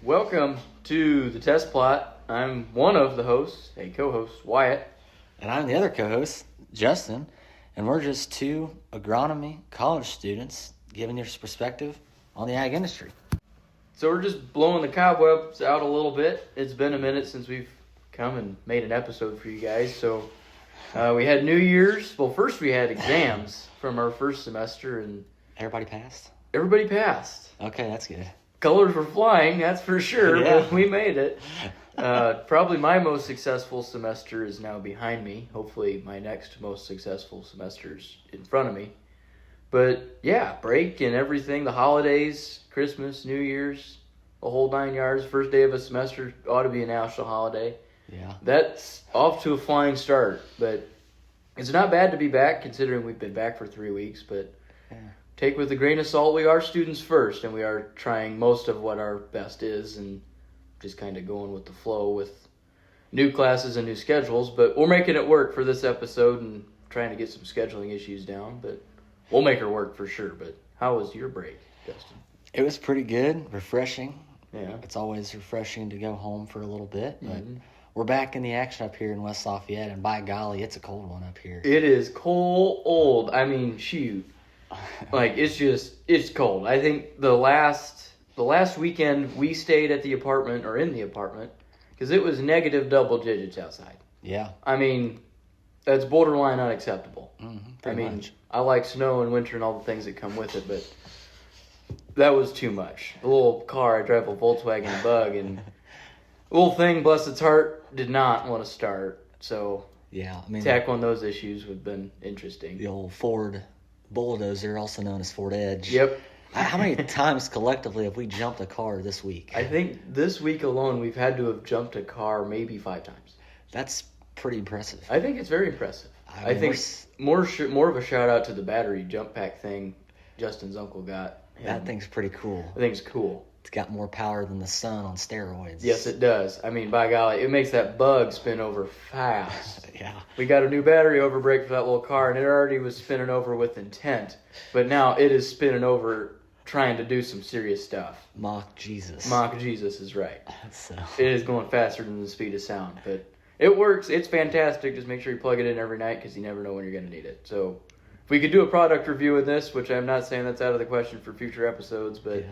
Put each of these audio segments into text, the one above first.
Welcome to the test plot. I'm one of the hosts, a co-host, Wyatt. And I'm the other co-host, Justin. And we're just two agronomy college students giving your perspective on the ag industry. So we're just blowing the cobwebs out a little bit. It's been a minute since we've come and made an episode for you guys. So we had New Year's. Well, first we had exams from our first semester. And Everybody passed? everybody passed. Okay, that's good. Colors were flying, that's for sure, Yeah. but we made it. Probably my most successful semester is now behind me. Hopefully my next most successful semester's in front of me. But yeah, break and everything, the holidays, Christmas, New Year's, the whole 9 yards. First day of a semester ought to be a national holiday. Yeah. That's off to a flying start, but it's not bad to be back considering we've been back for 3 weeks, but Yeah. take with a grain of salt. We are students first, and we are trying most of what our best is and just kind of going with the flow with new classes and new schedules. But we're making it work for this episode and trying to get some scheduling issues down. But we'll make her work for sure. But how was your break, Justin? It was pretty good, refreshing. Yeah. It's always refreshing to go home for a little bit, but Mhm. we're back in the action up here in West Lafayette, and by golly, it's a cold one up here. It is cold. I mean, shoot. Like, it's cold. I think the last weekend we stayed at the apartment, or in the apartment, because it was negative double digits outside. Yeah. I mean, that's borderline unacceptable. Pretty much. I like snow and winter and all the things that come with it, but that was too much. The little car, I drive a Volkswagen Bug, and the little thing, bless its heart, did not want to start. So, Yeah, I mean, tackling those issues would have been interesting. the old Ford Bulldozer, also known as Ford Edge. Yep. How many times collectively have we jumped a car this week? I think this week alone we've had to have jumped a car maybe 5 times. That's pretty impressive. I think it's very impressive. I mean, I think more of a shout out to the battery jump pack thing Justin's uncle got. That thing's pretty cool. I think it's cool. It's got more power than the sun on steroids. Yes, it does. I mean, by golly, it makes that Bug spin over fast. Yeah. We got a new battery overbrake for that little car, and it already was spinning over with intent. But now it is spinning over trying to do some serious stuff. Mock Jesus. Mock Jesus is right. So. It is going faster than the speed of sound, but it works. It's fantastic. Just make sure you plug it in every night because you never know when you're going to need it. So if we could do a product review of this, which I'm not saying that's out of the question for future episodes, but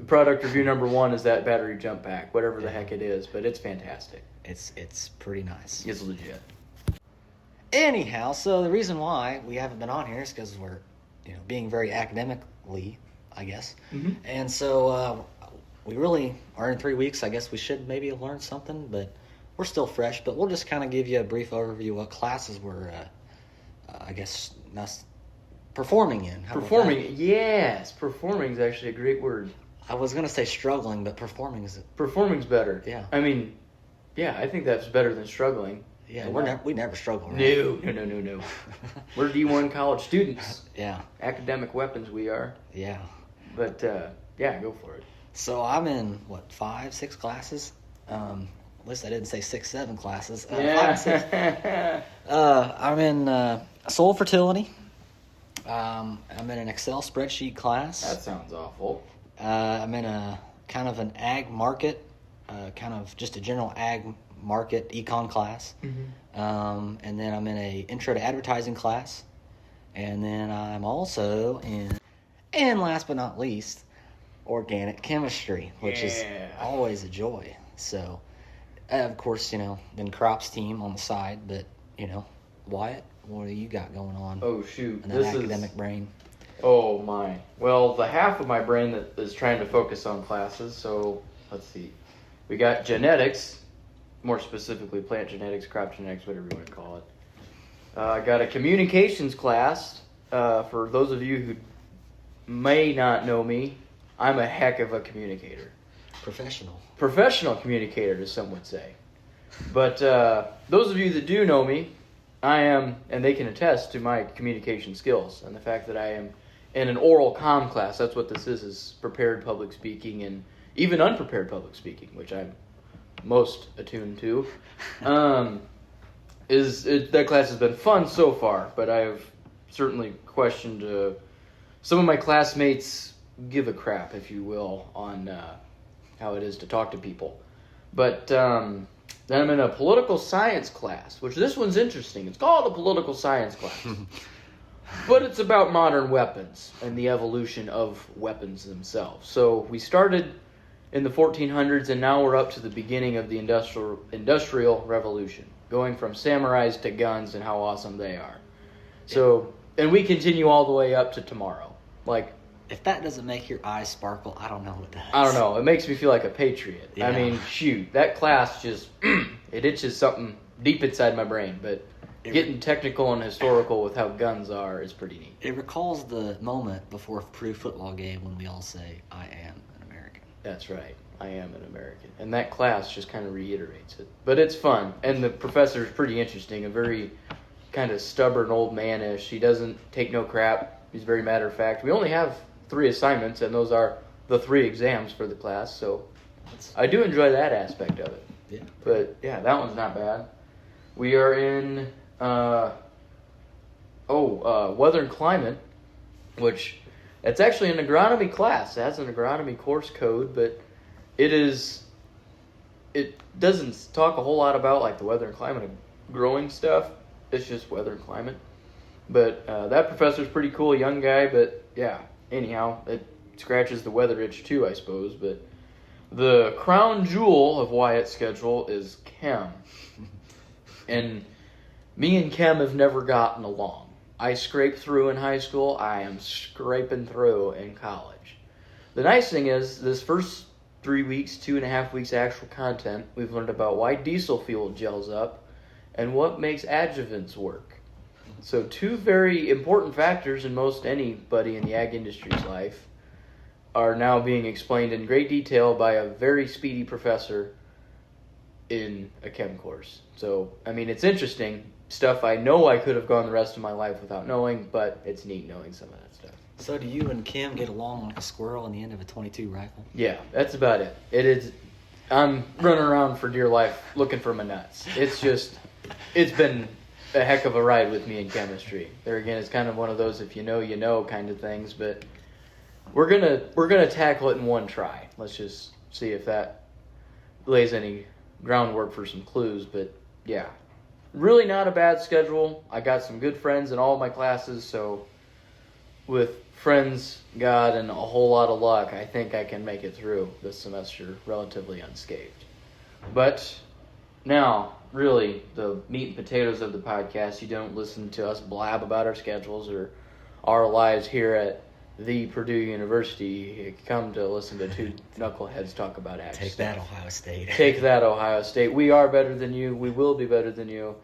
product review number 1 is that battery jump pack, whatever the heck it is, but it's fantastic. It's pretty nice. It's legit. Anyhow, so the reason why we haven't been on here is because we're, being very academically, I guess. Mm-hmm. And so we really are in 3 weeks. I guess we should maybe have learned something, but we're still fresh. But we'll just kind of give you a brief overview of what classes we're, I guess, not performing in. How about Performing, yes. Performing is actually a great word. that? I was going to say struggling, but performing is... Performing's better. Yeah. I mean, yeah, I think that's better than struggling. Yeah, And we never struggle, right? No. We're D1 college students. Yeah, Academic weapons we are. yeah. But, yeah, go for it. So I'm in, 5, 6 classes? At least I didn't say 6, 7 classes. 5 and 6. I'm in soil fertility. I'm in an Excel spreadsheet class. That sounds awful. I'm in a kind of an ag market, kind of just a general ag market econ class. Mm-hmm. And then I'm in a intro to advertising class. And then I'm also in, and last but not least, organic chemistry, which is always a joy. So, of course, then crops team on the side, but, Wyatt, what do you got going on? Oh, shoot. In that academic brain? Oh, my. Well, the half of my brain that is trying to focus on classes, so let's see. We got genetics, more specifically plant genetics, crop genetics, whatever you want to call it. I got a communications class. For those of you who may not know me, I'm a heck of a communicator. Professional communicator, as some would say. But those of you that do know me, I am, and they can attest to my communication skills and the fact that I am in an oral comm class. That's what this is prepared public speaking and even unprepared public speaking, which I'm most attuned to. That class has been fun so far, but I have certainly questioned some of my classmates give a crap, if you will, on how it is to talk to people. But then I'm in a political science class, which this one's interesting. It's called a political science class. But it's about modern weapons and the evolution of weapons themselves. So we started in the 1400s, and now we're up to the beginning of the industrial revolution, going from samurais to guns and how awesome they are. So, and we continue all the way up to tomorrow. Like, if that doesn't make your eyes sparkle, I don't know what does. I don't know. It makes me feel like a patriot. Yeah. I mean, shoot, that class just, it itches something deep inside my brain. But getting technical and historical with how guns are is pretty neat. It recalls the moment before a Purdue football game when we all say, I am an American. That's right. I am an American. And that class just kind of reiterates it. But it's fun. And the professor is pretty interesting. A very kind of stubborn old man-ish. He doesn't take no crap. He's very matter of fact. We only have 3 assignments, and those are the 3 exams for the class. So I do enjoy that aspect of it. Yeah. But yeah, that one's not bad. We are in weather and climate, which it's actually an agronomy class. It has an agronomy course code, but it doesn't talk a whole lot about like the weather and climate of growing stuff. It's just weather and climate. But that professor's pretty cool, young guy, but yeah, anyhow, it scratches the weather itch too, I suppose. But the crown jewel of Wyatt's schedule is chem. And me and chem have never gotten along. I scraped through in high school. I am scraping through in college. The nice thing is, this first 3 weeks, 2.5 weeks actual content, we've learned about why diesel fuel gels up and what makes adjuvants work. So 2 very important factors in most anybody in the ag industry's life are now being explained in great detail by a very speedy professor in a chem course. So, I mean, it's interesting. Stuff I know I could have gone the rest of my life without knowing, but it's neat knowing some of that stuff. So do you and Kim get along like a squirrel in the end of a .22 rifle? Yeah, that's about it. I'm running around for dear life looking for my nuts. It's been a heck of a ride with me in chemistry. There again, it's kind of one of those if you know kind of things, but we're gonna tackle it in one try. Let's just see if that lays any groundwork for some clues. But yeah, really not a bad schedule. I got some good friends in all of my classes, so with friends, God, and a whole lot of luck, I think I can make it through this semester relatively unscathed. But now, really, the meat and potatoes of the podcast, you don't listen to us blab about our schedules or our lives here at the Purdue University. You come to listen to 2 knuckleheads talk about ag Take stuff. that, Ohio State. Take that, Ohio State. We are better than you. We will be better than you.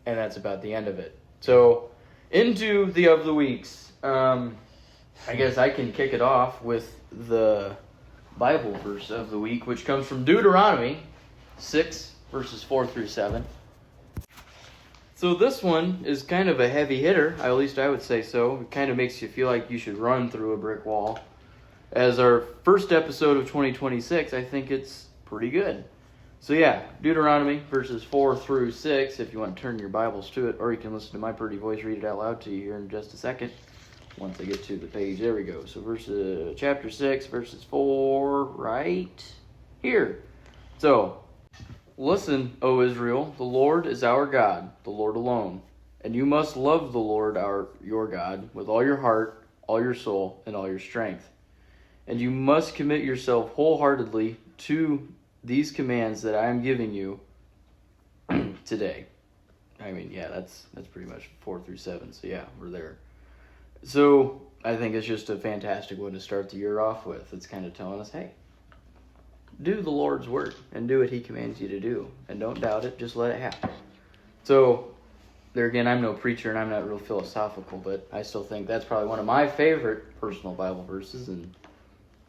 And that's about the end of it. So, into the of the weeks. I guess I can kick it off with the Bible verse of the week, which comes from Deuteronomy 6, verses 4 through 7. So this one is kind of a heavy hitter, at least I would say so. It kind of makes you feel like you should run through a brick wall. As our first episode of 2026, I think it's pretty good. So yeah, Deuteronomy verses 4 through 6, if you want to turn your Bibles to it, or you can listen to my pretty voice read it out loud to you here in just a second. Once I get to the page, there we go. So chapter 6, verses 4, right here. So, listen, O Israel, the Lord is our God, the Lord alone. And you must love the Lord your God with all your heart, all your soul, and all your strength. And you must commit yourself wholeheartedly to these commands that I am giving you today. I mean, yeah, that's pretty much 4 through 7. So yeah, we're there. So I think it's just a fantastic one to start the year off with. It's kind of telling us, hey, do the Lord's work and do what he commands you to do. And don't doubt it, just let it happen. So, there again, I'm no preacher and I'm not real philosophical, but I still think that's probably one of my favorite personal Bible verses. And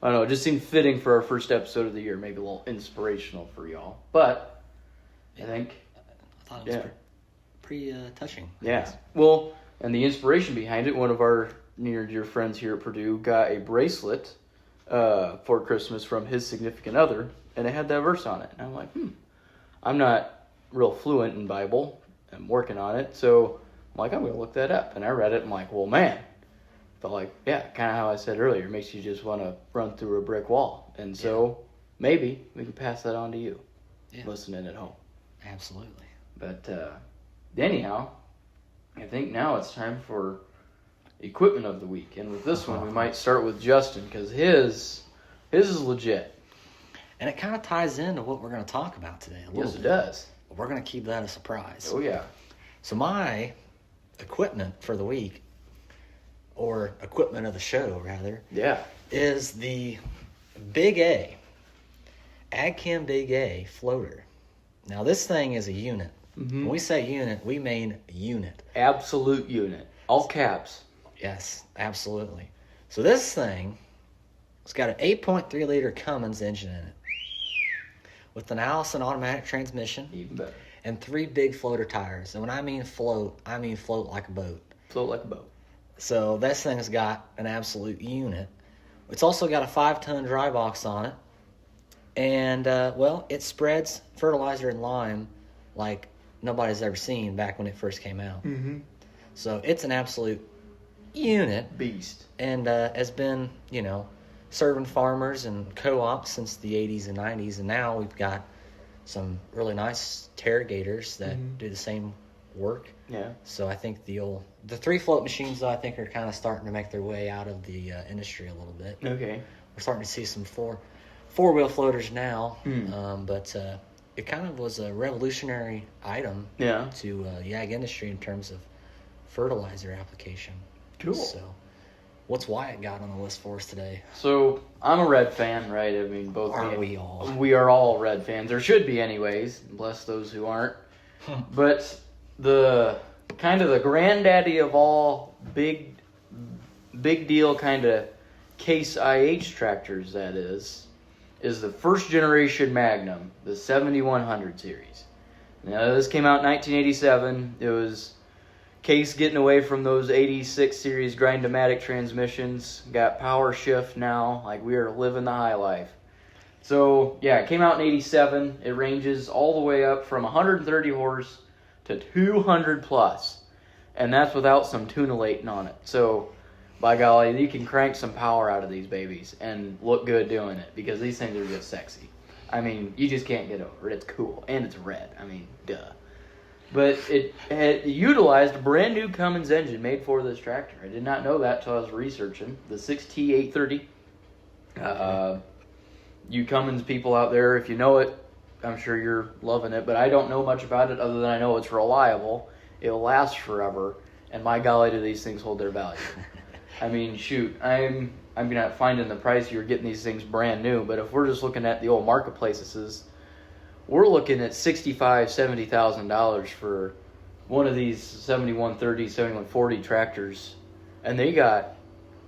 I don't know, it just seemed fitting for our first episode of the year, maybe a little inspirational for y'all. But I think, I thought it was pretty touching. Yeah. Well, and the inspiration behind it, one of our near dear friends here at Purdue got a bracelet for Christmas from his significant other, and it had that verse on it. And I'm like, I'm not real fluent in Bible. I'm working on it. So I'm like, I'm going to look that up. And I read it. I'm like, well, man. Felt like, yeah, kind of how I said earlier. It makes you just want to run through a brick wall. And so maybe we could pass that on to you, Yeah. listening at home. Absolutely. But anyhow, I think now it's time for equipment of the week. And with this one, we might start with Justin, because his is legit. And it kind of ties into what we're going to talk about today a little Yes, bit. it does. We're going to keep that a surprise. Oh, yeah. So my equipment for the week, or equipment of the show, rather, Yeah. is the Big A, AgChem Big A floater. Now, this thing is a unit. Mm-hmm. When we say unit, we mean unit. Absolute unit. All caps. Yes, absolutely. So this thing, it's got an 8.3 liter Cummins engine in it, with an Allison automatic transmission, Even better. and 3 big floater tires. And when I mean float like a boat. Float like a boat. So this thing's got an absolute unit. It's also got a 5-ton dry box on it. And, it spreads fertilizer and lime like nobody's ever seen back when it first came out. Mm-hmm. So it's an absolute unit. Beast. And has been, serving farmers and co-ops since the 80s and 90s. And now we've got some really nice irrigators that do the same work. Yeah. So I think the 3 float machines, though, I think are kind of starting to make their way out of the industry a little bit. Okay. We're starting to see some four-wheel floaters now, Mm. but it kind of was a revolutionary item Yeah. to the ag industry in terms of fertilizer application. Cool. So what's Wyatt got on the list for us today? So, I'm a Red fan, right? I mean, both Aren't we all? We are all Red fans. There should be anyways. Bless those who aren't. But the kind of the granddaddy of all big deal kind of case IH tractors, that is the first generation Magnum, the 7100 series. Now, this came out in 1987. It was Case getting away from those 86 series Grindomatic transmissions. Got power shift now. Like, we are living the high life. So, yeah, it came out in 87. It ranges all the way up from 130 horse to 200 plus. And that's without some tunulating on it. So, by golly, you can crank some power out of these babies and look good doing it, because these things are just sexy. I mean, you just can't get over it. It's cool. And it's red. I mean, duh. But it had utilized a brand new Cummins engine made for this tractor. I did not know that until I was researching. The 6T830. You Cummins people out there, if you know it, I'm sure you're loving it. But I don't know much about it other than I know it's reliable. It'll last forever. And my golly, do these things hold their value. I mean, shoot, I'm not finding the price you're getting these things brand new, but if we're just looking at the old marketplaces, we're looking at $65,000, $70,000 for one of these 7130, 7140 tractors, and they got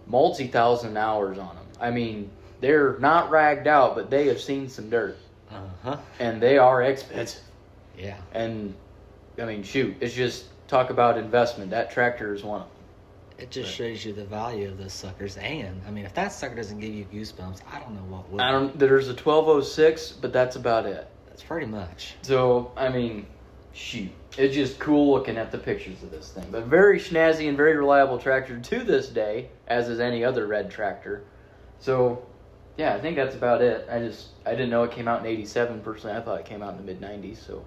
multi-thousand hours on them. I mean, they're not ragged out, but they have seen some dirt, and they are expensive. Yeah. And I mean, shoot, it's just talk about investment. That tractor is one of them. It just shows you the value of those suckers. And, I mean, if that sucker doesn't give you goosebumps, I don't know what would. There's a 1206, but that's about it. That's pretty much. So, I mean, shoot. It's just cool looking at the pictures of this thing. But very snazzy and very reliable tractor to this day, as is any other red tractor. So, yeah, I think that's about it. I didn't know it came out in 87 personally. I thought it came out in the mid-90s. So,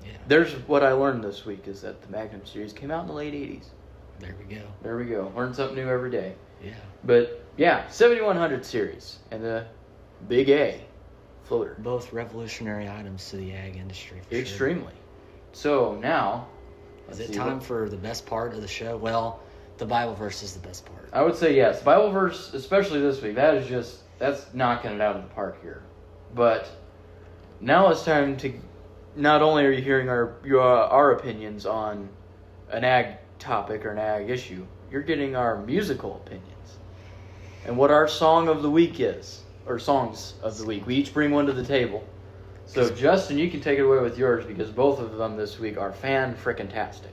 Yeah. there's what I learned this week, is that the Magnum series came out in the late 80s. There we go. Learn something new every day. Yeah. But, yeah, 7100 series and the Big A floater. Both revolutionary items to the ag industry. For Extremely. Sure. So, now... Is it time for the best part of the show? Well, the Bible verse is the best part. I would say yes. Bible verse, especially this week, that's knocking it out of the park here. But now it's time to... Not only are you hearing our opinions on an ag topic or an ag issue, you're getting our musical opinions and what our song of the week is, or songs of the week. We each bring one to the table. So Justin, you can take it away with yours, because both of them this week are fan-frickin-tastic.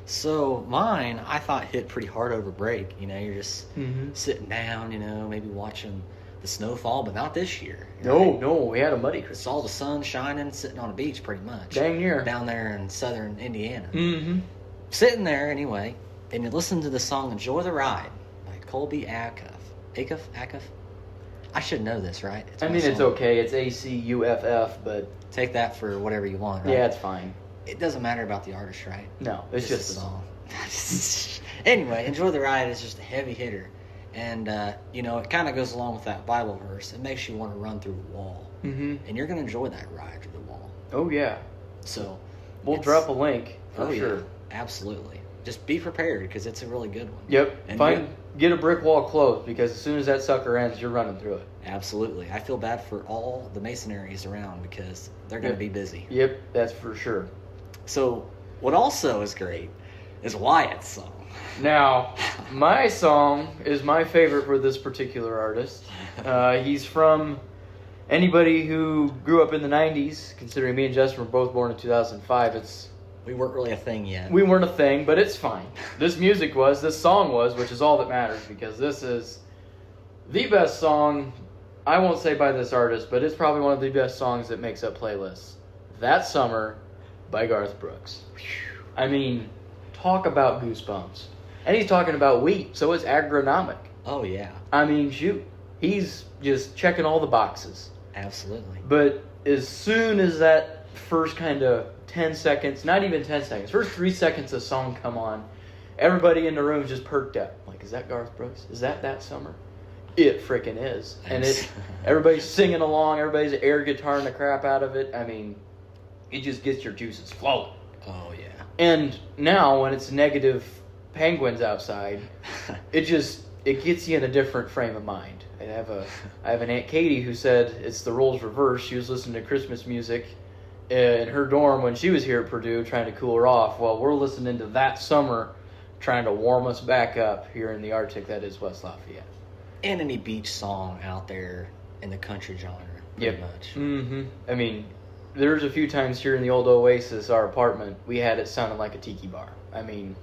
So mine, I thought hit pretty hard over break. You're just sitting down, maybe watching the snowfall, but not this year. No, we had a muddy Christmas. Saw the sun shining, sitting on a beach pretty much. Dang near. Down there in southern Indiana. Mm-hmm. Sitting there anyway, and you listen to the song Enjoy the Ride by Colby Acuff. Acuff? I should know this, right? It's okay. It's Acuff, but take that for whatever you want, right? Yeah, it's fine. It doesn't matter about the artist, right? No, it's just a song. Anyway, Enjoy the Ride is just a heavy hitter. And, it kind of goes along with that Bible verse. It makes you want to run through a wall. Mm-hmm. And you're going to enjoy that ride through the wall. Oh, yeah. So we'll drop a link for sure. Yeah, absolutely. Just be prepared because it's a really good one. Yep. And get a brick wall closed because as soon as that sucker ends, you're running through it. Absolutely. I feel bad for all the masonaries around because they're going to be busy. Yep, that's for sure. So what also is great is Wyatt's song. Now, my song is my favorite for this particular artist. He's from anybody who grew up in the 90s, considering me and Justin were both born in 2005. We weren't really a thing yet. We weren't a thing, but it's fine. This song was, which is all that matters, because this is the best song, I won't say by this artist, but it's probably one of the best songs that makes up playlists. That Summer by Garth Brooks. I mean, talk about goosebumps. And he's talking about wheat, so it's agronomic. Oh, yeah. I mean, shoot. He's just checking all the boxes. Absolutely. But as soon as that first kind of 10 seconds, not even 10 seconds, first 3 seconds of song come on, everybody in the room just perked up. Like, is that Garth Brooks? Is that Summer? It frickin' is. And everybody's singing along, everybody's air guitaring the crap out of it. I mean, it just gets your juices flowing. Oh, yeah. And now, when it's negative penguins outside, it gets you in a different frame of mind. I have an Aunt Katie who said it's the roles reversed. She was listening to Christmas music in her dorm when she was here at Purdue trying to cool her off. Well, we're listening to That Summer trying to warm us back up here in the Arctic that is West Lafayette. And any beach song out there in the country genre, pretty much. Mm-hmm. I mean, there's a few times here in the old Oasis, our apartment, we had it sounding like a tiki bar. I mean,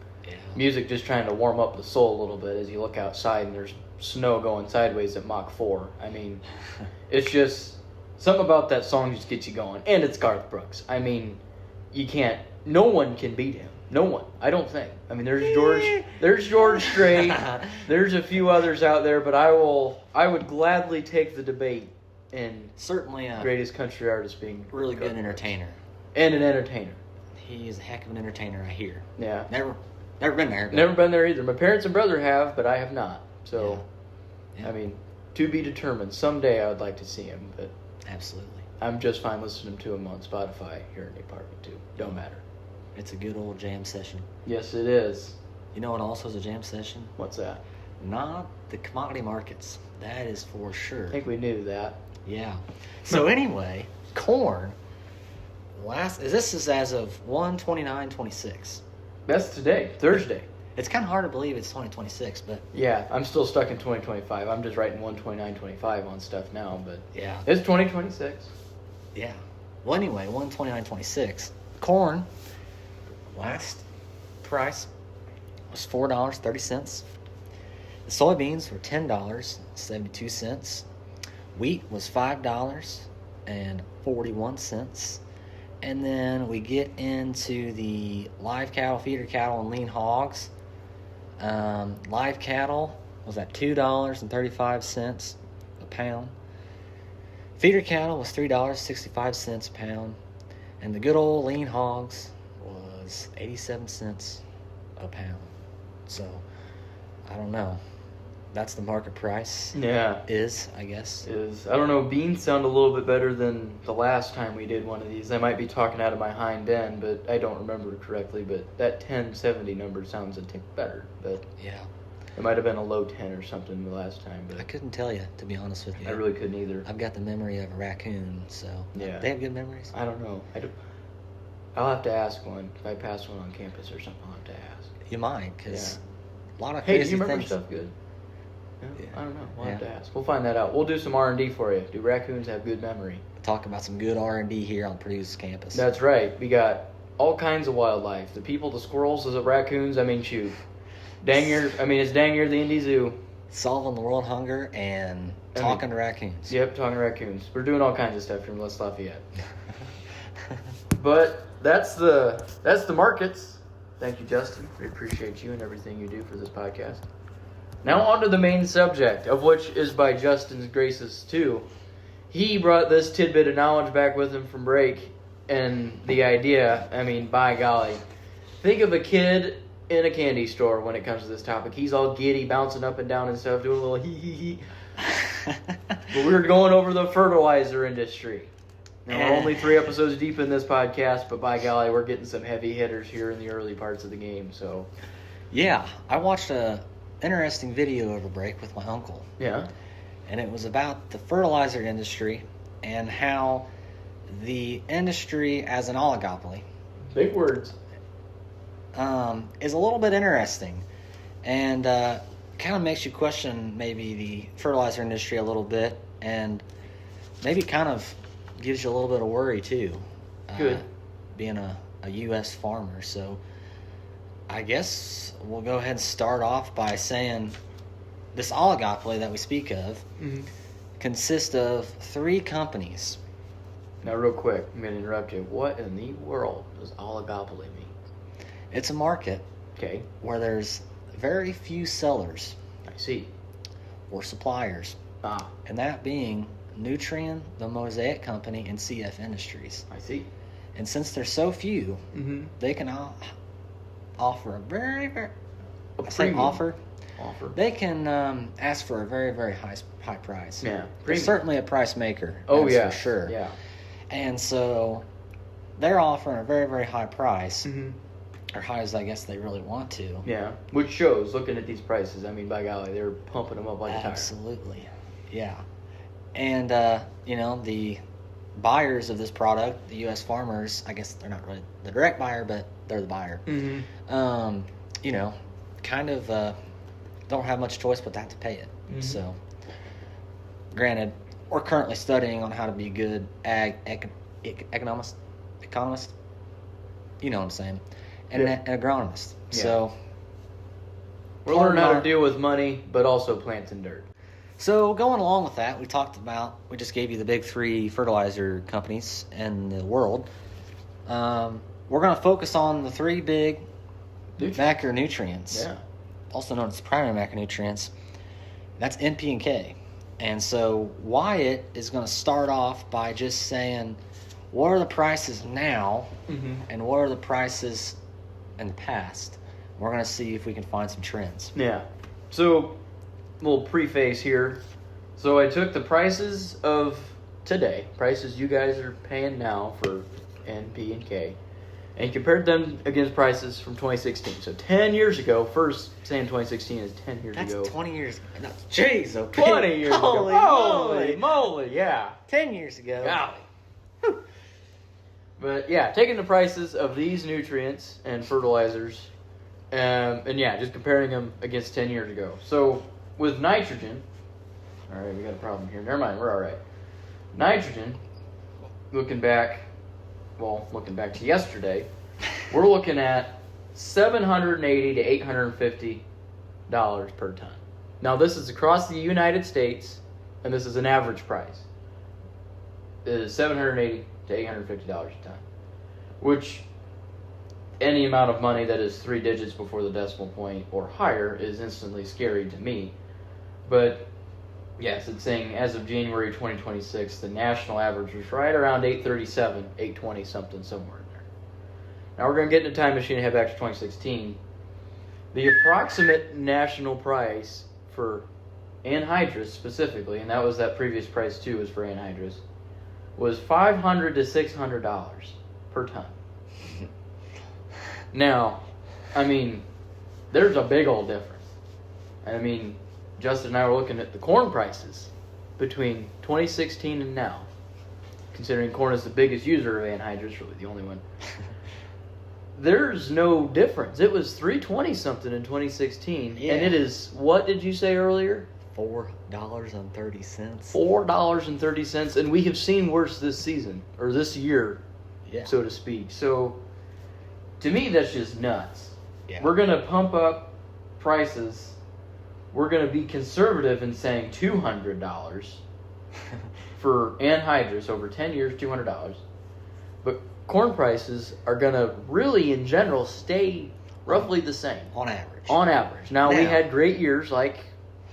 music just trying to warm up the soul a little bit as you look outside and there's snow going sideways at Mach 4. I mean, it's just something about that song just gets you going. And it's Garth Brooks. I mean, no one can beat him. No one, I don't think. I mean, there's George Strait, there's a few others out there, but I would gladly take the debate in certainly greatest country artist being really good entertainer. And an entertainer. He is a heck of an entertainer, I hear. Yeah. Never been there. Never been there either. My parents and brother have, but I have not. So, I mean, to be determined. Someday I would like to see him, but absolutely. I'm just fine listening to him on Spotify here in the apartment too. Don't matter. It's a good old jam session. Yes, it is. You know what also is a jam session? What's that? Not the commodity markets. That is for sure. I think we knew that. Yeah. So anyway, corn. This is as of 1/29/26. That's today, Thursday. It's kind of hard to believe it's 2026, but yeah, I'm still stuck in 2025. I'm just writing 1/29/25 on stuff now, but yeah, it's 2026. Yeah. Well, anyway, 1/29/26. Corn. Last price was $4.30. The soybeans were $10.72. Wheat was $5.41. And then we get into the live cattle, feeder cattle, and lean hogs. Live cattle was at $2.35 a pound. Feeder cattle was $3.65 a pound. And the good old lean hogs was 87 cents a pound. So, I don't know. That's the market price. Yeah. I guess. I don't know, beans sound a little bit better than the last time we did one of these. I might be talking out of my hind end, but I don't remember it correctly. But that 1070 number sounds a tick better. But yeah. It might have been a low 10 or something the last time. But I couldn't tell you, to be honest with you. I really couldn't either. I've got the memory of a raccoon, so. Yeah. They have good memories? I don't know. I'll have to ask one. If I pass one on campus or something, I'll have to ask. You might, because a lot of crazy things. Hey, do you remember stuff good? Yeah. I don't know. We'll have to ask. We'll find that out. We'll do some R&D for you. Do raccoons have good memory? We'll talk about some good R&D here on Purdue's campus. That's right. We got all kinds of wildlife. The people, the squirrels, the raccoons. I mean, shoot. It's dang near the Indy Zoo. Solving the world hunger and talking to raccoons. Yep, talking to raccoons. We're doing all kinds of stuff here in West Lafayette. But that's the markets. Thank you, Justin. We appreciate you and everything you do for this podcast. Now on to the main subject, of which is by Justin's graces too. He brought this tidbit of knowledge back with him from break, and the idea, I mean, by golly. Think of a kid in a candy store when it comes to this topic. He's all giddy, bouncing up and down and stuff, doing a little hee. But we're going over the fertilizer industry. Now, we're only 3 episodes deep in this podcast, but by golly, we're getting some heavy hitters here in the early parts of the game. So, yeah, I watched a interesting video over break with my uncle. Yeah. And it was about the fertilizer industry and how the industry as an oligopoly, big words, is a little bit interesting, and kind of makes you question maybe the fertilizer industry a little bit, and maybe kind of gives you a little bit of worry too. Good. Being a U.S. farmer. So I guess we'll go ahead and start off by saying this oligopoly that we speak of consists of 3 companies. Now, real quick, I'm going to interrupt you. What in the world does oligopoly mean? It's a market Okay, where there's very few sellers I see. or suppliers, and that being Nutrien, the Mosaic Company, and CF Industries. I see. And since there's so few, they can offer a very, very... I say offer. They can ask for a very, very high price. Yeah. They're certainly a price maker. Oh, that's yeah. for sure. Yeah. And so they're offering a very, very high price, Mm-hmm. or high as I guess they really want to. Yeah. Which shows, looking at these prices, I mean, by golly, they're pumping them up like a tire. Absolutely. Yeah. And, the buyers of this product, the U.S. farmers, I guess they're not really the direct buyer, but they're the buyer. Mm-hmm. Kind of don't have much choice but that to pay it. Mm-hmm. So, granted, we're currently studying on how to be good economist. You know what I'm saying? And an agronomist. Yeah. So, we're learning how to deal with money, but also plants and dirt. So going along with that, we just gave you the big 3 fertilizer companies in the world. We're going to focus on the 3 big macronutrients, also known as primary macronutrients. That's N, P, and K. And so Wyatt is going to start off by just saying, what are the prices now, and what are the prices in the past? We're going to see if we can find some trends. Yeah. So, little preface here. So I took the prices of today, prices you guys are paying now for N, P, and K, and compared them against prices from 2016. So 10 years ago, first saying 2016 is 10 years ago. That's 20 years ago. No, jeez, okay. 20 years Holy ago. moly. Holy moly, yeah. 10 years ago. Golly. But yeah, taking the prices of these nutrients and fertilizers, and yeah, just comparing them against 10 years ago. So with nitrogen, all right, we got a problem here. Never mind, we're all right. Nitrogen, looking back to yesterday, we're looking at $780 to $850 per ton. Now, this is across the United States, and this is an average price. It is $780 to $850 a ton, which any amount of money that is 3 digits before the decimal point or higher is instantly scary to me. But yes, it's saying as of January 2026, the national average was right around 837, 820 something, somewhere in there. Now we're going to get in a time machine and head back to 2016. The approximate national price for anhydrous specifically, and that was that previous price too, was for anhydrous, was $500 to $600 per ton. Now, I mean, there's a big old difference. I mean, Justin and I were looking at the corn prices between 2016 and now, considering corn is the biggest user of anhydrous, really the only one. There's no difference. It was $320 something in 2016, and it is, what did you say earlier? $4.30. $4.30, and we have seen worse this season, or this year, so to speak. So, to me, that's just nuts. Yeah. We're going to pump up prices. We're going to be conservative in saying $200 for anhydrous over 10 years, $200. But corn prices are going to really, in general, stay roughly the same. On average. On average. Now, we had great years like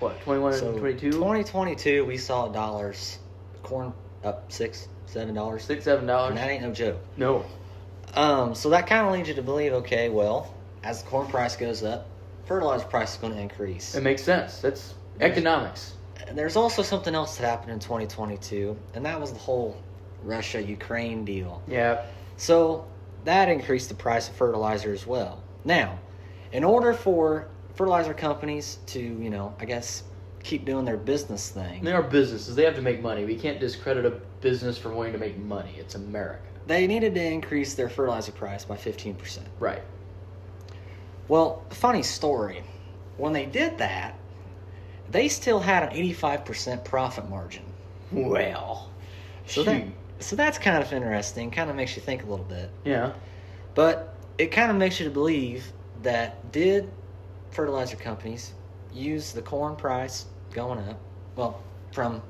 what, 21 So and 22? 2022, we saw dollars, corn up $6, $7. $6, $7. And that ain't no joke. No. So that kind of leads you to believe, okay, well, as the corn price goes up, fertilizer price is going to increase. It makes sense. That's economics. And there's also something else that happened in 2022, and that was the whole Russia-Ukraine deal. Yeah. So that increased the price of fertilizer as well. Now, in order for fertilizer companies to, I guess, keep doing their business thing. They are businesses. They have to make money. We can't discredit a business for wanting to make money. It's America. They needed to increase their fertilizer price by 15%. Right. Well, funny story. When they did that, they still had an 85% profit margin. Well. So that's kind of interesting. Kind of makes you think a little bit. Yeah. But it kind of makes you to believe that did fertilizer companies use the corn price going up, well, from,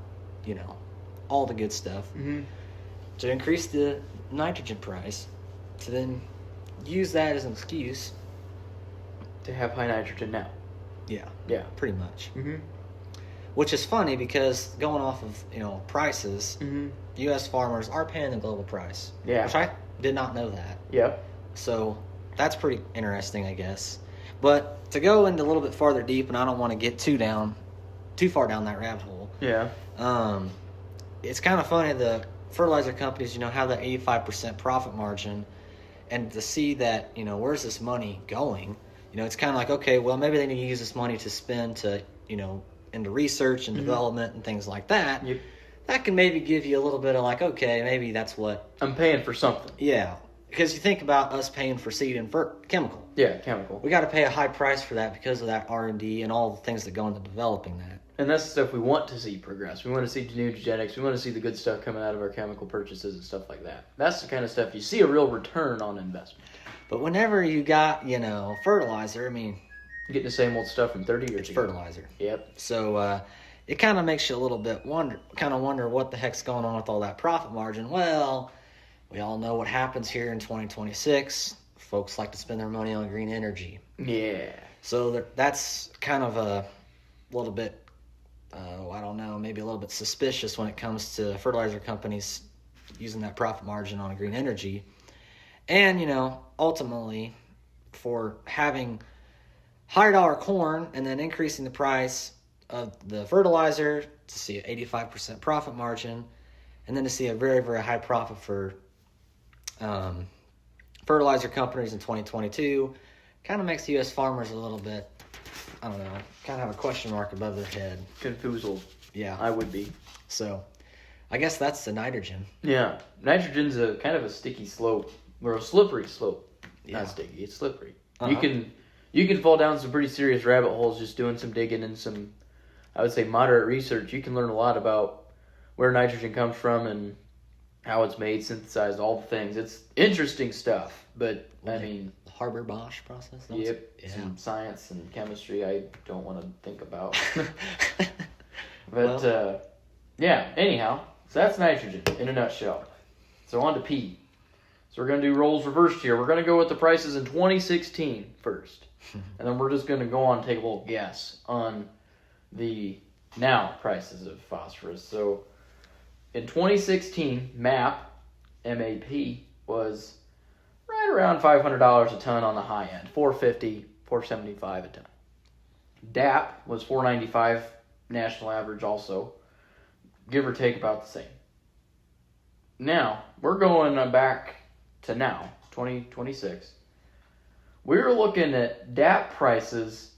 all the good stuff, to increase the nitrogen price, to then use that as an excuse. To have high nitrogen now. Yeah. Yeah. Pretty much. Mm-hmm. Which is funny because going off of, prices, U.S. farmers are paying the global price. Yeah. Which I did not know that. Yep. So that's pretty interesting, I guess. But to go into a little bit farther deep, and I don't want to get too far down that rabbit hole. Yeah. It's kind of funny, the fertilizer companies, have that 85% profit margin, and to see that, where's this money going? It's kind of like, okay, well, maybe they need to use this money to spend to, into research and development and things like that. Yep. That can maybe give you a little bit of like, okay, maybe that's what... I'm paying for something. Yeah. Because you think about us paying for seed and chemical. Yeah, chemical. We got to pay a high price for that because of that R&D and all the things that go into developing that. And that's the stuff we want to see progress. We want to see new genetics. We want to see the good stuff coming out of our chemical purchases and stuff like that. That's the kind of stuff you see a real return on investment. But whenever you got, fertilizer, you're getting the same old stuff from 30 years it's ago. fertilizer. Yep. So it kind of makes you a little bit wonder what the heck's going on with all that profit margin. Well, we all know what happens here in 2026. Folks like to spend their money on green energy. Yeah. So that's kind of a little bit, I don't know, maybe a little bit suspicious when it comes to fertilizer companies using that profit margin on green energy. And, ultimately, for having higher dollar corn and then increasing the price of the fertilizer to see an 85% profit margin, and then to see a very, very high profit for fertilizer companies in 2022, kind of makes the U.S. farmers a little bit, I don't know, kind of have a question mark above their head. Confuzzled. Yeah. I would be. So, I guess that's the nitrogen. Yeah. Nitrogen's a kind of a sticky slope, or a slippery slope. Yeah. Not sticky, it's slippery. Uh-huh. You can fall down some pretty serious rabbit holes just doing some digging and some, I would say, moderate research. You can learn a lot about where nitrogen comes from and how it's made, synthesized, all the things. It's interesting stuff, but The Haber-Bosch process? Yep. Yeah. Some science and chemistry I don't want to think about. But, yeah, anyhow, so that's nitrogen in a nutshell. So on to P. So we're going to do roles reversed here. We're going to go with the prices in 2016 first. And then we're just going to go on and take a little guess on the now prices of phosphorus. So in 2016, MAP, M-A-P, was right around $500 a ton on the high end. $450, $475 a ton. DAP was $495 national average also. Give or take about the same. Now, we're going back to now, 2026. We're looking at DAP prices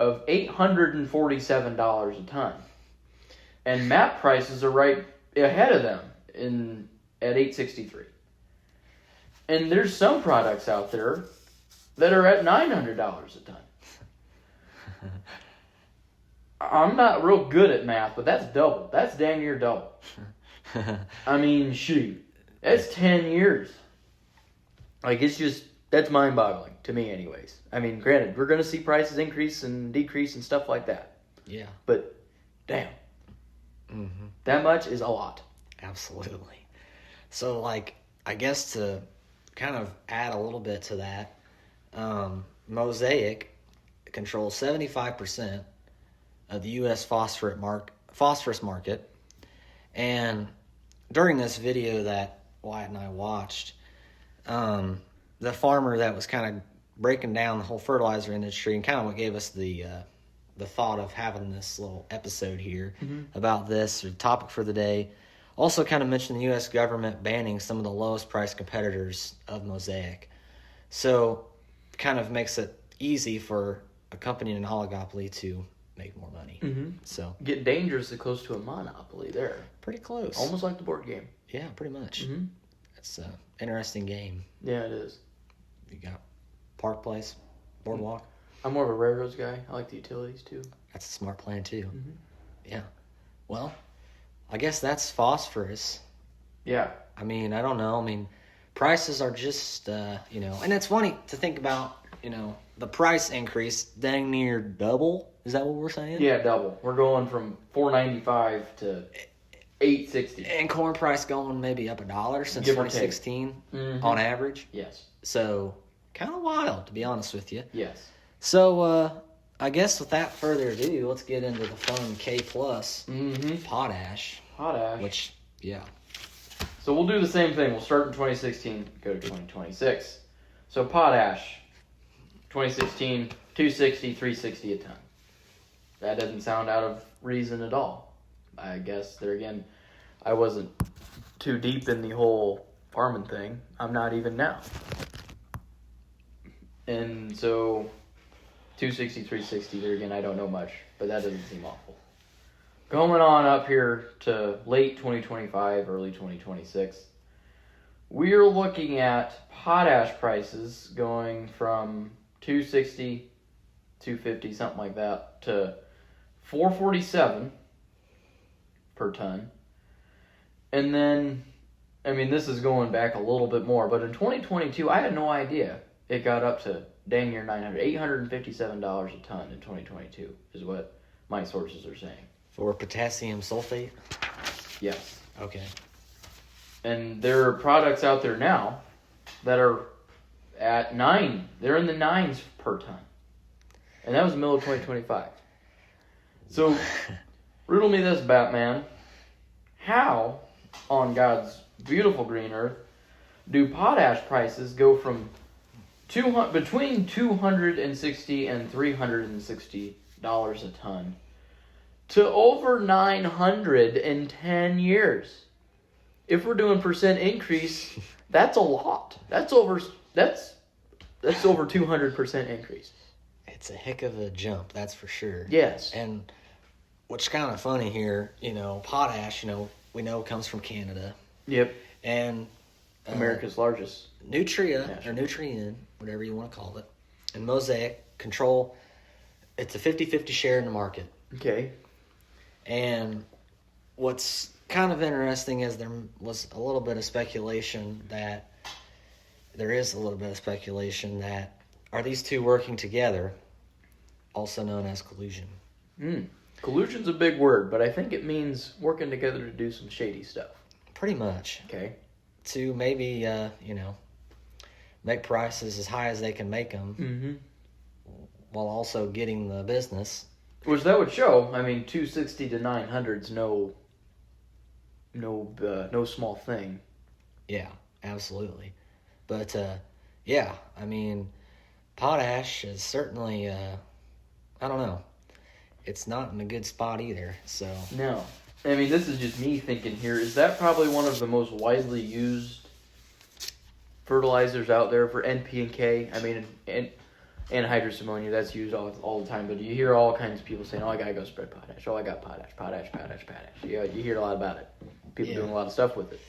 of $847 a ton. And MAP prices are right ahead of them at $863. And there's some products out there that are at $900 a ton. I'm not real good at math, but that's double. That's damn near double. Shoot. That's 10 years. That's mind-boggling to me anyways. Granted, we're going to see prices increase and decrease and stuff like that. Yeah. But, damn. Mm-hmm. That much is a lot. Absolutely. So, I guess to kind of add a little bit to that, Mosaic controls 75% of the U.S. phosphorus market. And during this video that Wyatt and I watched, the farmer that was kind of breaking down the whole fertilizer industry and kind of what gave us the thought of having this little episode here about this, or the topic for the day, also kind of mentioned the U.S. government banning some of the lowest price competitors of Mosaic. So kind of makes it easy for a company in an oligopoly to make more money. So Get dangerously close to a monopoly there. pretty close. Almost like the board game. Yeah, pretty much. It's an interesting game. Yeah, it is. You got Park Place, Boardwalk. I'm more of a railroads guy. I like the utilities too. That's a smart plan too. Yeah. Well, I guess that's phosphorus. Yeah. I mean, I don't know. I mean, prices are just, and it's funny to think about, the price increase dang near double. Is that what we're saying? Yeah, double. We're going from $4.95 to $8.60. And corn price going maybe up $1 since 2016 on average. Yes. So, kind of wild, to be honest with you. Yes. So, I guess without further ado, let's get into the fun K+, potash. Potash. Which, yeah. So we'll do the same thing. We'll start in 2016, go to 2026. So potash, 2016, 260, 360 a ton. That doesn't sound out of reason at all. I guess, there again, I wasn't too deep in the whole farming thing. I'm not even now. And so 260, 360, there again, I don't know much, but that doesn't seem awful. Going on up here to late 2025, early 2026, we're looking at potash prices going from 260, 250, something like that, to 447 per ton. And then, I mean, this is going back a little bit more, but in 2022, I had no idea it got up to dang near $857 a ton in 2022 is what my sources are saying. For potassium sulfate? Yes. Okay. And there are products out there now that are at 9. They're in the 9s per ton. And that was the middle of 2025. So, riddle me this, Batman. How, on God's beautiful green earth, do potash prices go from between $260 and $360 a ton to over 900 in 10 years? If we're doing percent increase, that's a lot. That's over 200% increase. It's a heck of a jump, that's for sure. Yes. And what's kind of funny here, potash, we know comes from Canada. Yep. And America's largest. Nutria, or Nutrien, whatever you want to call it, and Mosaic control, it's a 50-50 share in the market. Okay. And what's kind of interesting is there is a little bit of speculation that are these two working together, also known as collusion. Collusion's a big word, but I think it means working together to do some shady stuff. Pretty much. Okay. To maybe, make prices as high as they can make them, while also getting the business. Which that would show. I mean, 260 to 900's no small thing. Yeah, absolutely. But I mean, potash is certainly I don't know. It's not in a good spot either. So no, I mean, this is just me thinking here. Is that probably one of the most widely used fertilizers out there for NP and K? I mean, and anhydrous ammonia, that's used all the time, but you hear all kinds of people saying, oh, I gotta go spread potash. Oh, I got potash. Yeah, you hear a lot about it. People doing a lot of stuff with it.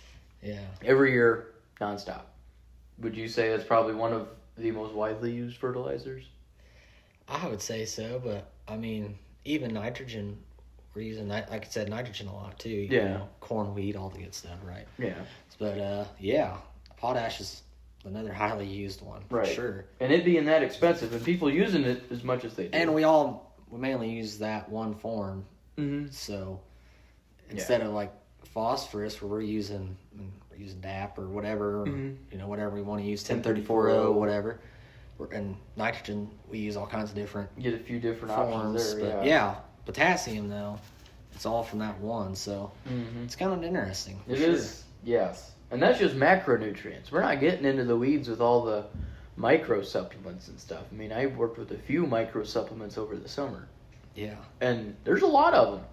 Yeah. Every year, nonstop. Would you say that's probably one of the most widely used fertilizers? I would say so, but I mean, even nitrogen, we're using, like I said, nitrogen a lot too. Yeah. Corn, wheat, all the good stuff, right? Yeah. But potash is another highly used one, right. For sure. And it being that expensive, and people using it as much as they do. And we mainly use that one form. Mm-hmm. So instead of like phosphorus, where we're using DAP or whatever, whatever we want to use, 1034O, whatever. And nitrogen, we use all kinds of different get a few different forms. options there. But yeah, potassium, though, it's all from that one. So it's kind of interesting. It is, yes. And that's just macronutrients. We're not getting into the weeds with all the micro supplements and stuff. I mean, I've worked with a few micro supplements over the summer. Yeah. And there's a lot of them.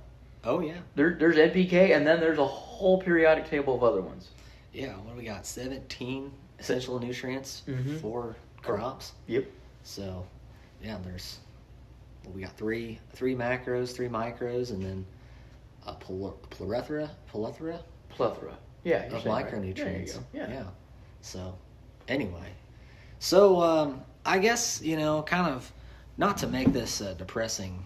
Oh, yeah. There's NPK, and then there's a whole periodic table of other ones. Yeah, what do we got? 17 essential nutrients for crops. Yep. So, yeah, we got three macros, 3 micros, and then a plethora Yeah, of micronutrients. Right. There you go. Yeah. So, anyway. So, I guess, kind of, not to make this a depressing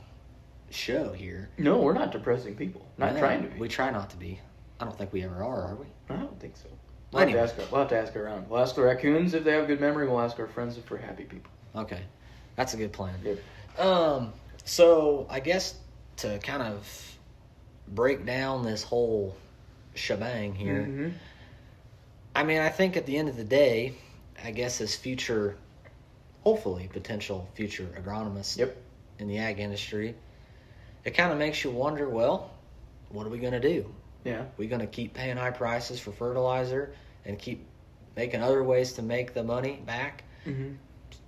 show here. No, we're not depressing people. Not trying to be. We try not to be. I don't think we ever are we? I don't think so. We'll have to ask around. We'll ask the raccoons if they have good memory. We'll ask our friends if we're happy people. Okay. That's a good plan. Yep. So, I guess to kind of break down this whole shebang here, I mean, I think at the end of the day, I guess as hopefully potential future agronomists in the ag industry, it kind of makes you wonder, well, what are we going to do? Yeah. We're going to keep paying high prices for fertilizer and keep making other ways to make the money back?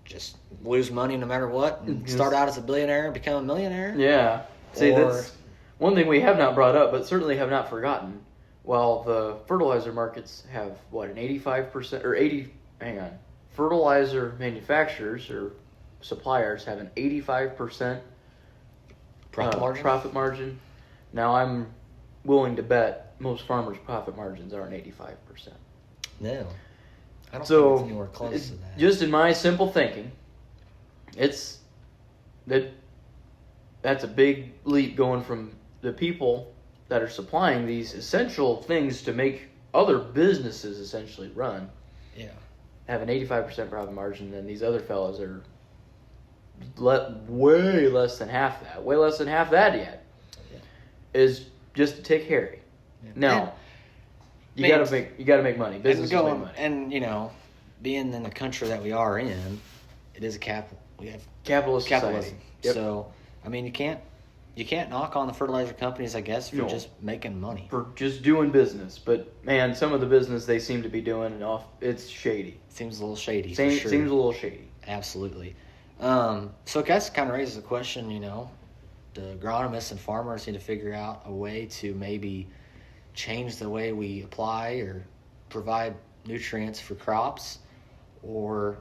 Just lose money no matter what and start out as a billionaire and become a millionaire? Yeah. See, that's one thing we have not brought up, but certainly have not forgotten. While the fertilizer markets have, an 85% or 80, fertilizer manufacturers or suppliers have an 85% profit margin. Now, I'm willing to bet most farmers' profit margins aren't 85%. No. I don't think it's anywhere close to that. Just in my simple thinking, that's a big leap going from the people that are supplying these essential things to make other businesses essentially run. Yeah. Have an 85% profit margin, and these other fellas are way less than half that. Way less than half that yet. Yeah. Is just a tick hairy. Yeah. Now, you gotta make money. Business make money. And being in the country that we are in, it is we have capitalist capitalism. Yep. So I mean, you can't knock on the fertilizer companies, I guess, for just making money. For just doing business. But man, some of the business they seem to be doing it's shady. Seems a little shady. Seems a little shady. Absolutely. So I guess it kind of raises the question, the agronomists and farmers need to figure out a way to maybe change the way we apply or provide nutrients for crops, or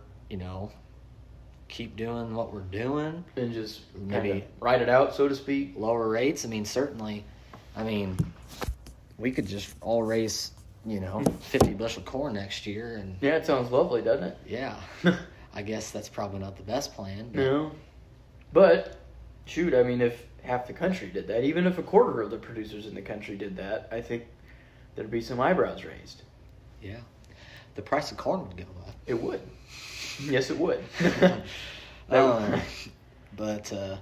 keep doing what we're doing and just maybe ride it out, so to speak. Lower rates. I mean, certainly. I mean, we could just all raise 50 bushel corn next year, and yeah, it sounds lovely, doesn't it? Yeah. I guess that's probably not the best plan. No. But shoot, I mean, if half the country did that, even if a quarter of the producers in the country did that, I think there'd be some eyebrows raised. Yeah. The price of corn would go up. It would. Yes, it would. But the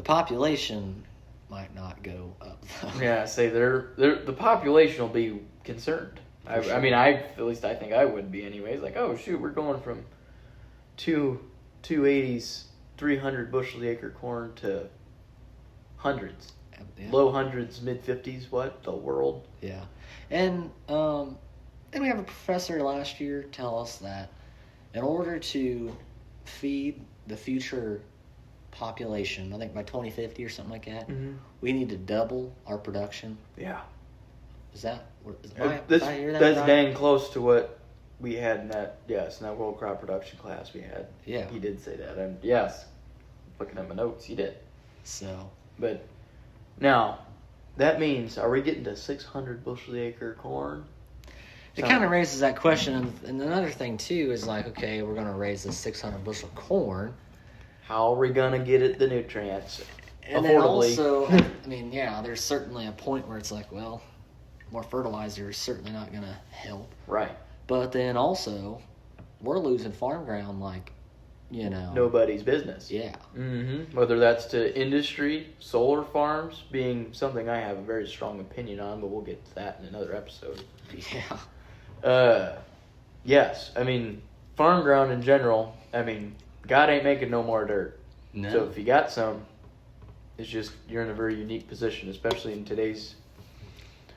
population might not go up, though. Yeah, say the population will be concerned. Sure. I mean, at least I think I would be anyways. Like, oh shoot, we're going from 280s, 300 bushel the acre corn to hundreds. Yeah. Low hundreds, mid 50s. What the world? Yeah, and then we have a professor last year tell us that in order to feed the future population, I think by 2050 or something like that, we need to double our production. Yeah. Is that? That's dang close to what we had in that world crop production class we had. Yeah. He did say that. And yes, looking at my notes, he did. So. But now, that means, are we getting to 600 bushel the acre corn? It kind of raises that question. And another thing, too, is like, okay, we're going to raise this 600 bushel corn. How are we going to get it the nutrients and affordably? Then also, I mean, yeah, there's certainly a point where it's like, well, more fertilizer is certainly not going to help. Right. But then also, we're losing farm ground like, nobody's business. Yeah. Mm-hmm. Whether that's to industry, solar farms being something I have a very strong opinion on, but we'll get to that in another episode. Yeah. Yes. I mean, farm ground in general, I mean, God ain't making no more dirt. No. So if you got some, It's just you're in a very unique position, especially in today's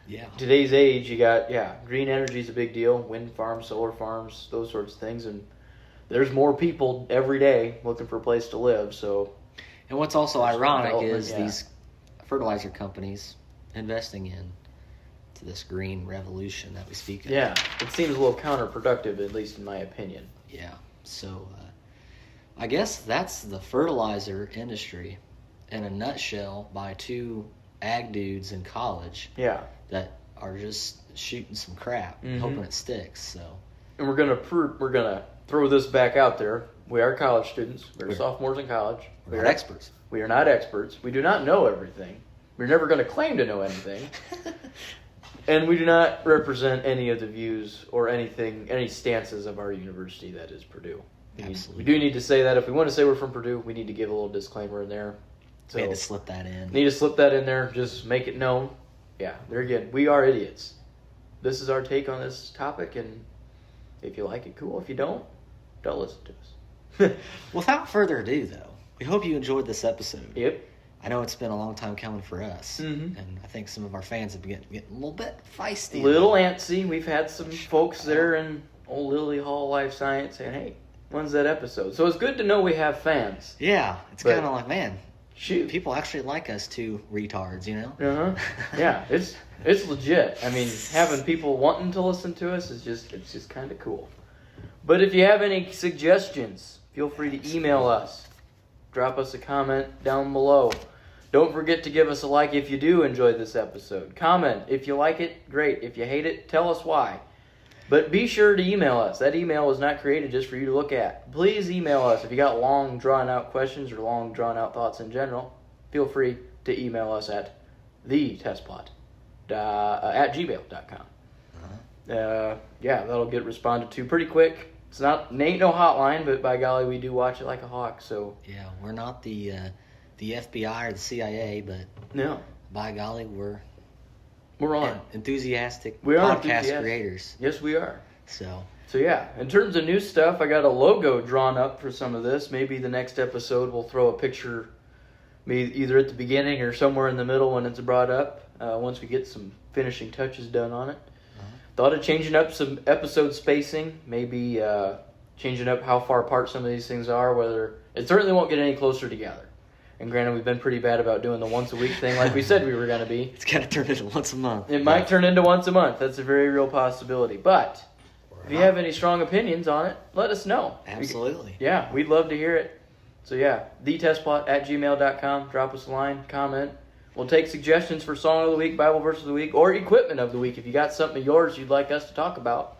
Yeah. age. You got green energy is a big deal. Wind farms, solar farms, those sorts of things, and there's more people every day looking for a place to live. So, And what's also ironic is yeah. these fertilizer companies investing in to this green revolution that we speak of. yeah, it seems a little counterproductive, at least in my opinion. Yeah. So, I guess that's the fertilizer industry in a nutshell by two ag dudes in college Yeah, that are just shooting some crap, hoping it sticks. So, and we're gonna throw this back out there. We are college students. We're sophomores in college. we're not experts. We are not experts. We do not know everything. We're never going to claim to know anything. And we do not represent any of the views or any stances of our university, that is Purdue. Absolutely. We do need to say that if we want to say we're from Purdue, we need to give a little disclaimer in there. So We had to slip that in. need to slip that in there, just make it known. Yeah, there again, we are idiots. This is our take on this topic, and if you like it, cool. If you don't listen to us. Without further ado, though, we hope you enjoyed this episode. Yep. I know it's been a long time coming for us, Mhm. and I think some of our fans have been getting a little bit feisty. Little antsy. We've had some folks that are in old Lily Hall Life Science saying, hey, when's that episode? So it's good to know we have fans. Yeah, it's But- kind of like, man, Shoot. people actually like us two retards, you know? Uh-huh. Yeah, it's legit. I mean, having people wanting to listen to us it's just kind of cool. But if you have any suggestions, feel free to email us. Drop us a comment down below. Don't forget to give us a like if you do enjoy this episode. Comment if you like it, great. If you hate it, tell us why. But be sure to email us. That email was not created just for you to look at. Please email us if you got long, drawn-out questions or long, drawn-out thoughts in general. Feel free to email us at thetestplot at gmail.com. Yeah, that'll get responded to pretty quick. Ain't no hotline, but by golly, we do watch it like a hawk. So Yeah, we're not the FBI or the CIA, but no, by golly, we're on. enthusiastic We are podcast enthusiastic. creators. Yes, we are. So, So yeah, in terms of new stuff, I got a logo drawn up for some of this. Maybe the next episode we'll throw a picture, maybe either at the beginning or somewhere in the middle when it's brought up. Once we get some finishing touches done on it. Thought of changing up some episode spacing, maybe changing up how far apart some of these things are. Whether it certainly won't get any closer together. And granted, we've been pretty bad about doing the once a week thing, like we said we were going to be. it's got to turn into once a month. It might turn into once a month. That's a very real possibility. But if you have any strong opinions on it, let us know. Absolutely. Yeah, we'd love to hear it. So yeah, thetestplot at gmail.com. Drop us a line, comment. We'll take suggestions for Song of the Week, Bible Verse of the Week, or Equipment of the Week. If you got something of yours you'd like us to talk about,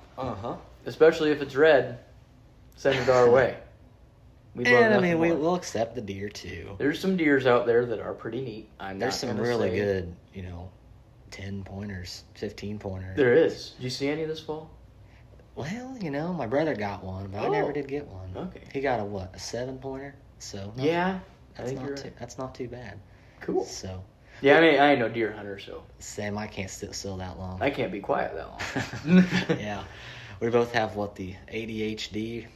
especially if it's red, send it our way. We'd love And I nothing mean, more. we'll accept the deer too. There's some deers out there that are pretty neat. There's some really good, 10-pointers, 15-pointers. There is. Did you see any this fall? Well, my brother got one, but I never did get one. Okay. He got a 7-pointer? So Yeah, I that's think not you're too, right. that's not too bad. Cool. So, Yeah, I mean, I ain't no deer hunter, so Sam, I can't sit still that long. I can't be quiet that long. Yeah, we both have the ADHD.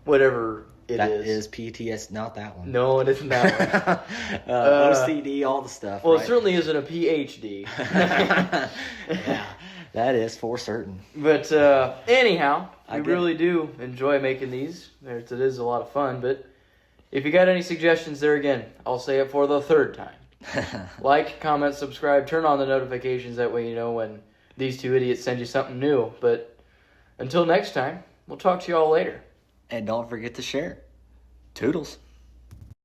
Whatever it That is. is PTS, not that one. No, it isn't that one. OCD, all the stuff. Well, right? it certainly isn't a PhD. Yeah, that is for certain. But anyhow, I we get it. really do enjoy making these. It is a lot of fun. But if you got any suggestions there again, I'll say it for the third time. Like, comment, subscribe, turn on the notifications. That way you know when these two idiots send you something new. But until next time, we'll talk to you all later. And don't forget to share. Toodles.